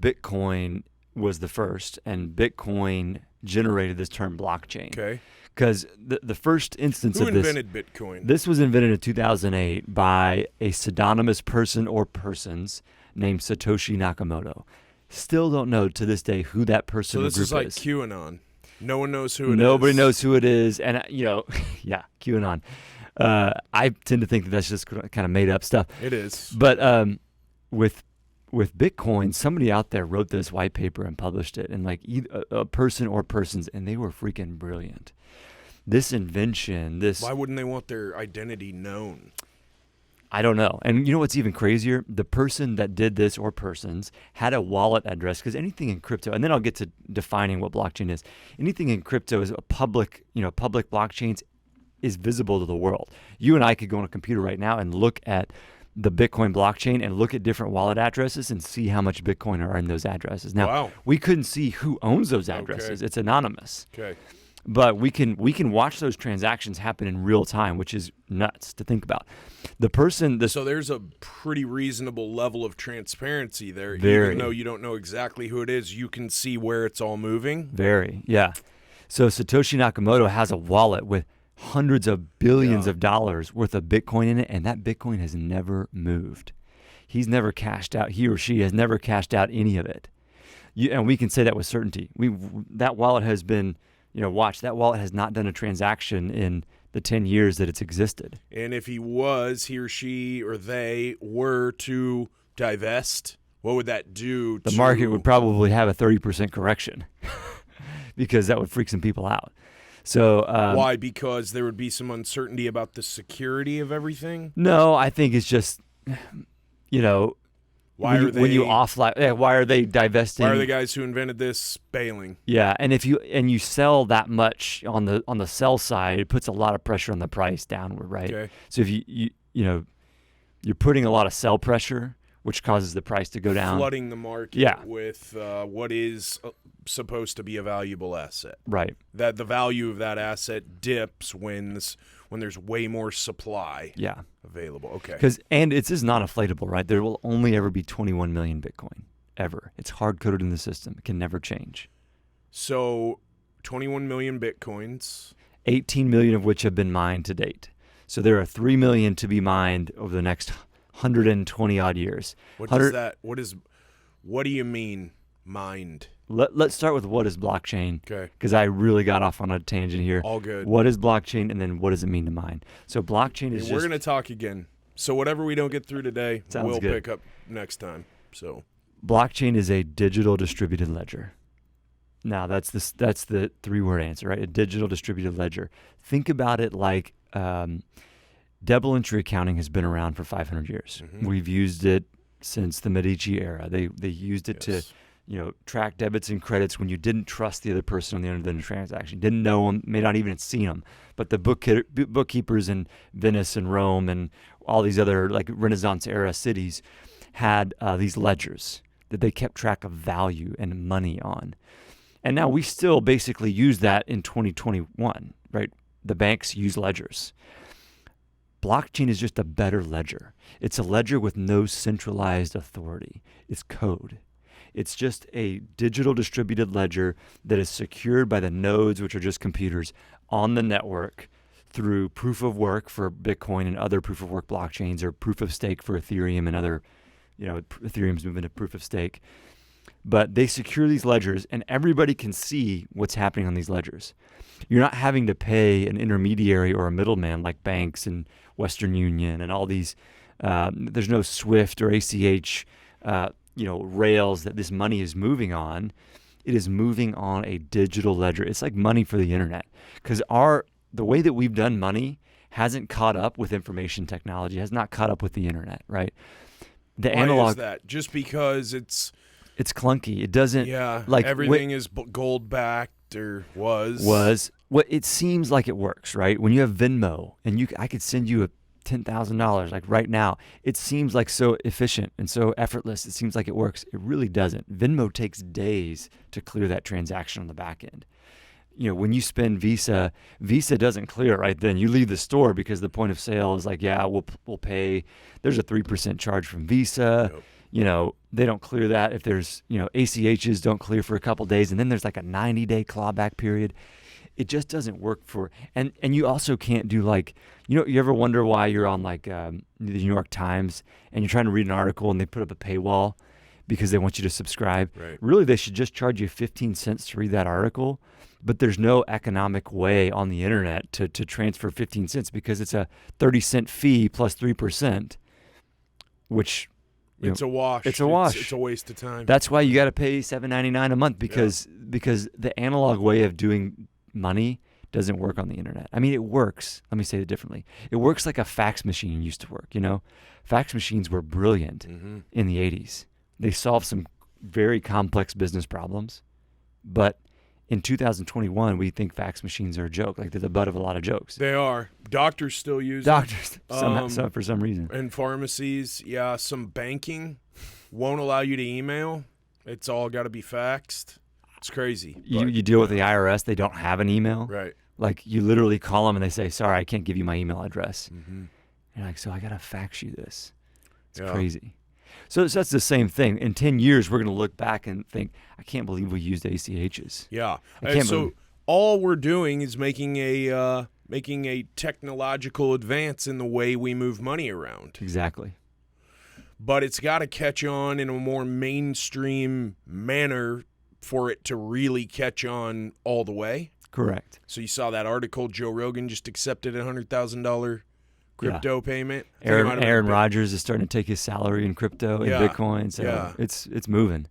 Bitcoin was the first, and Bitcoin generated this term blockchain. Okay. Because the first instance Who of this... invented Bitcoin? This was invented in 2008 by a pseudonymous person or persons named Satoshi Nakamoto. Still don't know to this day who that person or group is. So this is like QAnon. No one knows who it is. Nobody knows who it is. And, yeah, QAnon. I tend to think that that's just kind of made up stuff. It is. But with Bitcoin, somebody out there wrote this white paper and published it, and like a person or persons, and they were freaking brilliant. This invention, Why wouldn't they want their identity known? I don't know. And you know what's even crazier? The person that did this, or persons, had a wallet address, because anything in crypto, and then I'll get to defining what blockchain is. Anything in crypto is a public blockchains is visible to the world. You and I could go on a computer right now and look at the Bitcoin blockchain and look at different wallet addresses and see how much Bitcoin are in those addresses. Now, we couldn't see who owns those addresses. Okay. It's anonymous. Okay. But we can watch those transactions happen in real time, which is nuts to think about. So there's a pretty reasonable level of transparency there. Very. Even though you don't know exactly who it is, you can see where it's all moving. Very, yeah. So Satoshi Nakamoto has a wallet with hundreds of billions of dollars worth of Bitcoin in it, and that Bitcoin has never moved. He's never cashed out. He or she has never cashed out any of it. And we can say that with certainty. That wallet has been... that wallet has not done a transaction in the 10 years that it's existed. And if he or she, or they were to divest, what would that do The market would probably have a 30% correction because that would freak some people out. So why? Because there would be some uncertainty about the security of everything? No, I think it's just, why are they divesting? Why are the guys who invented this bailing? Yeah, and if you sell that much on the sell side, it puts a lot of pressure on the price downward, right? Okay. So if you're putting a lot of sell pressure, which causes the price to go down, flooding the market with what is supposed to be a valuable asset. Right. That the value of that asset dips when there's way more supply. Yeah. Available. Okay. And it's just not inflatable, right? There will only ever be 21 million Bitcoin, ever. It's hard-coded in the system. It can never change. So 21 million Bitcoins. 18 million of which have been mined to date. So there are 3 million to be mined over the next 120-odd years. What do you mean, mined? Let's start with what is blockchain. Okay. Because I really got off on a tangent here. All good. What is blockchain, and then what does it mean to mine? So blockchain is we're going to talk again. So whatever we don't get through today, we'll good. Pick up next time. So blockchain is a digital distributed ledger. Now that's the three-word answer, right? A digital distributed ledger. Think about it like double entry accounting has been around for 500 years. Mm-hmm. We've used it since the Medici era. They used it to track debits and credits when you didn't trust the other person on the end of the transaction. Didn't know them, may not even have seen them. But the bookkeepers in Venice and Rome and all these other like Renaissance era cities had these ledgers that they kept track of value and money on. And now we still basically use that in 2021, right? The banks use ledgers. Blockchain is just a better ledger. It's a ledger with no centralized authority. It's code. It's just a digital distributed ledger that is secured by the nodes, which are just computers, on the network through proof of work for Bitcoin and other proof of work blockchains, or proof of stake for Ethereum and other, Ethereum's moving to proof of stake. But they secure these ledgers, and everybody can see what's happening on these ledgers. You're not having to pay an intermediary or a middleman like banks and Western Union and all these. There's no SWIFT or ACH rails that this money is moving on. It is moving on a digital ledger. It's like money for the internet, because the way that we've done money hasn't caught up with information technology, has not caught up with the internet, right? The Why analog is that? Just because it's clunky. It doesn't everything is gold backed or was. What it seems like it works, right? When you have Venmo and I could send you $10,000 like right now, it seems like so efficient and so effortless. It seems like it works. It really doesn't. Venmo takes days to clear that transaction on the back end. When you spend Visa doesn't clear right then. You leave the store because the point of sale is like, we'll pay. There's a 3% charge from Visa. they don't clear that. If there's, ACHs don't clear for a couple days, and then there's like a 90-day clawback period. It just doesn't work and you also can't do you ever wonder why you're on the New York Times and you're trying to read an article and they put up a paywall because they want you to subscribe. Right. Really, they should just charge you 15 cents to read that article, but there's no economic way on the internet to transfer 15 cents because it's a 30-cent fee plus 3%, which it's a wash. It's a wash. It's a waste of time. That's why you got to pay $7.99 a month because the analog way of doing money doesn't work on the internet. I mean, it works. Let me say it differently. It works like a fax machine used to work. Fax machines were brilliant in the 80s. They solved some very complex business problems, but in 2021, we think fax machines are a joke. Like they're the butt of a lot of jokes. They are. Doctors still use them. For some reason. And pharmacies, some banking won't allow you to email. It's all got to be faxed. It's crazy. You deal with the IRS. They don't have an email. Right. Like you literally call them and they say, "Sorry, I can't give you my email address." Mm-hmm. You're like, "So I got to fax you this." It's crazy. So that's the same thing. In 10 years, we're going to look back and think, "I can't believe we used ACHs." Yeah. So all we're doing is making a technological advance in the way we move money around. Exactly. But it's got to catch on in a more mainstream manner for it to really catch on all the way. Correct. So you saw that article, Joe Rogan just accepted a $100,000 crypto payment. Aaron Rodgers is starting to take his salary in crypto and Bitcoin. So it's moving.